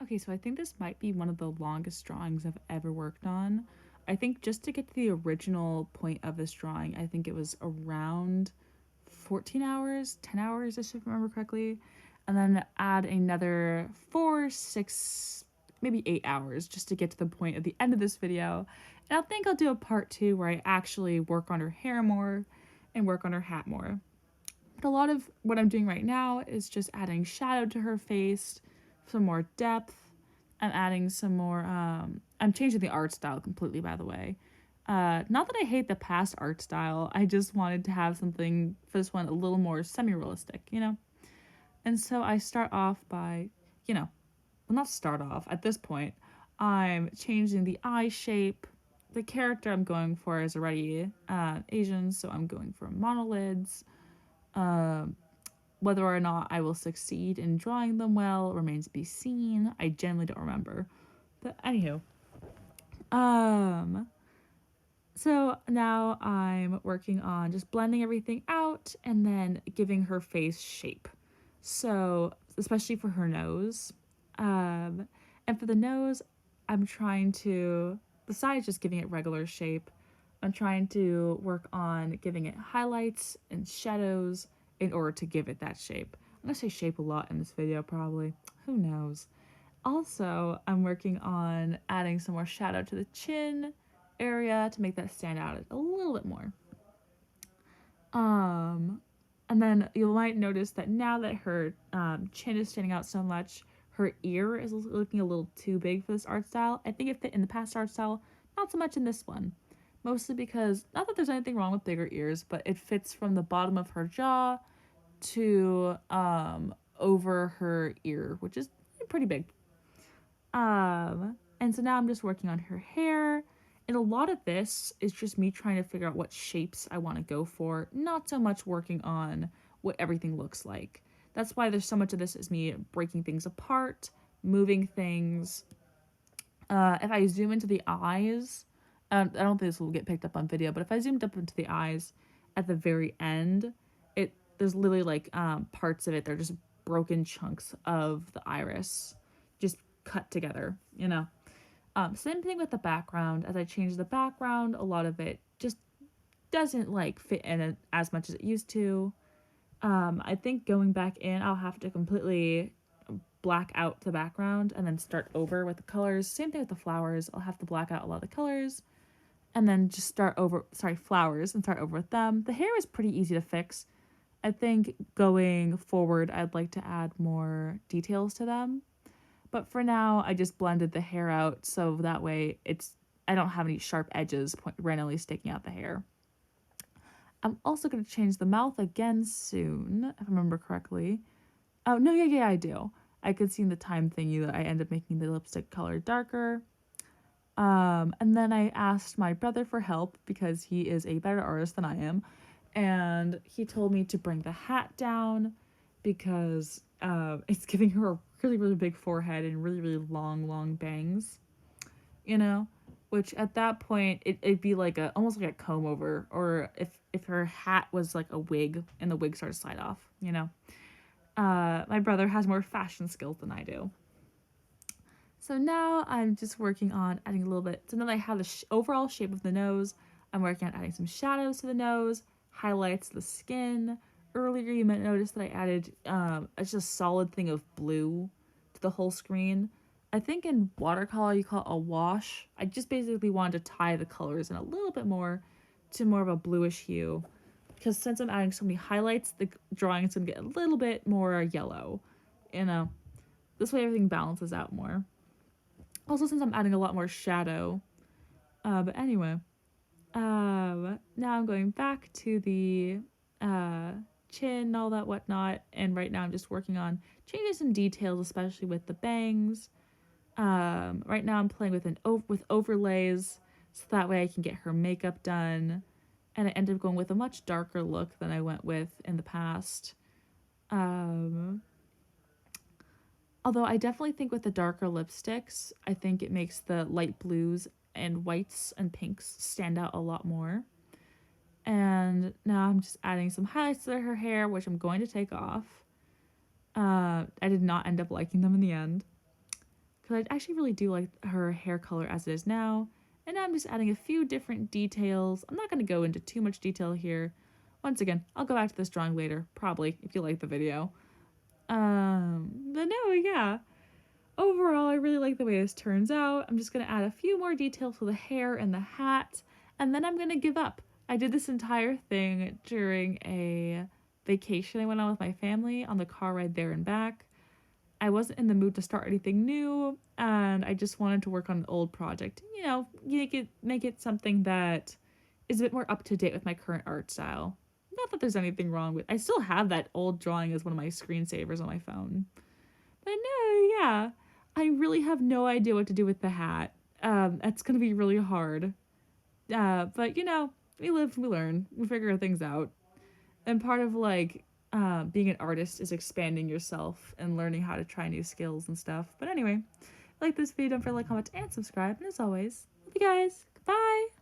Okay, so I think this might be one of the longest drawings I've ever worked on. I think just to get to the original point of this drawing, I think it was around 14 hours, 10 hours, I should remember correctly. And then add another 4, 6, maybe 8 hours just to get to the point at the end of this video. And I think I'll do a part 2 where I actually work on her hair more and work on her hat more. But a lot of what I'm doing right now is just adding shadow to her face, some more depth. I'm adding some more, I'm changing the art style completely, by the way. Not that I hate the past art style, I just wanted to have something for this one a little more semi-realistic, you know? And so I start off by, well, not start off, at this point, I'm changing the eye shape. The character I'm going for is already Asian, so I'm going for monolids. Um, Whether or not I will succeed in drawing them well remains to be seen. I generally don't remember. But anywho, um, so now I'm working on just blending everything out and then giving her face shape. So, especially for her nose. And for the nose, I'm trying to, besides just giving it regular shape, I'm trying to work on giving it highlights and shadows in order to give it that shape. I'm gonna say shape a lot in this video, probably. Who knows? Also, I'm working on adding some more shadow to the chin area to make that stand out a little bit more. Um, and then you might notice that now that her chin is standing out so much, her ear is looking a little too big for this art style. I think it fit in the past art style, not so much in this one. Mostly because, not that there's anything wrong with bigger ears, but it fits from the bottom of her jaw to over her ear, which is pretty big. And so now I'm just working on her hair. And a lot of this is just me trying to figure out what shapes I want to go for, not so much working on what everything looks like. That's why there's so much of this is me breaking things apart, moving things. If I zoom into the eyes, I don't think this will get picked up on video, but if I zoomed up into the eyes at the very end, there's literally like parts of it, they're just broken chunks of the iris, just cut together, you know. Same thing with the background. As I change the background, a lot of it just doesn't like fit in it as much as it used to. I think going back in, I'll have to completely black out the background and then start over with the colors. Same thing with the flowers. I'll have to black out a lot of the colors and then just flowers and start over with them. The hair is pretty easy to fix. I think going forward, I'd like to add more details to them. But for now, I just blended the hair out so that way I don't have any sharp edges randomly sticking out the hair. I'm also going to change the mouth again soon, if I remember correctly. Oh, no, yeah, I do. I could see in the time thingy that I ended up making the lipstick color darker. And then I asked my brother for help because he is a better artist than I am. And he told me to bring the hat down because it's giving her a really, really big forehead and really, really long bangs, you know? Which at that point, it'd be like almost like a comb over, or if her hat was like a wig and the wig started to slide off, you know? My brother has more fashion skills than I do. So now I'm just working on adding a little bit. So now that I have the overall shape of the nose, I'm working on adding some shadows to the nose, highlights the skin. Earlier you might notice that I added just a solid thing of blue to the whole screen. I think in watercolor you call it a wash. I just basically wanted to tie the colors in a little bit more to more of a bluish hue. Because since I'm adding so many highlights, the drawing is going to get a little bit more yellow. You know, this way everything balances out more. Also, since I'm adding a lot more shadow. But anyway. Now I'm going back to the chin, all that whatnot. And right now I'm just working on changing some details, especially with the bangs. Right now I'm playing with overlays, so that way I can get her makeup done. And I ended up going with a much darker look than I went with in the past. Although I definitely think with the darker lipsticks, I think it makes the light blues and whites and pinks stand out a lot more. And now I'm just adding some highlights to her hair, which I'm going to take off. I did not end up liking them in the end, because I actually really do like her hair color as it is now. And now I'm just adding a few different details. I'm not going to go into too much detail here. Once again, I'll go back to this drawing later, probably, if you like the video. But no, yeah. Overall, I really like the way this turns out. I'm just going to add a few more details to the hair and the hat, and then I'm going to give up. I did this entire thing during a vacation I went on with my family on the car ride there and back. I wasn't in the mood to start anything new, and I just wanted to work on an old project. You know, make it something that is a bit more up to date with my current art style. Not that there's anything wrong with. I still have that old drawing as one of my screensavers on my phone. But no, yeah, I really have no idea what to do with the hat. That's gonna be really hard. But you know, we live, we learn, we figure things out. And part of like being an artist is expanding yourself and learning how to try new skills and stuff. But anyway, like this video, don't forget to like, comment, and subscribe. And as always, love you guys. Goodbye.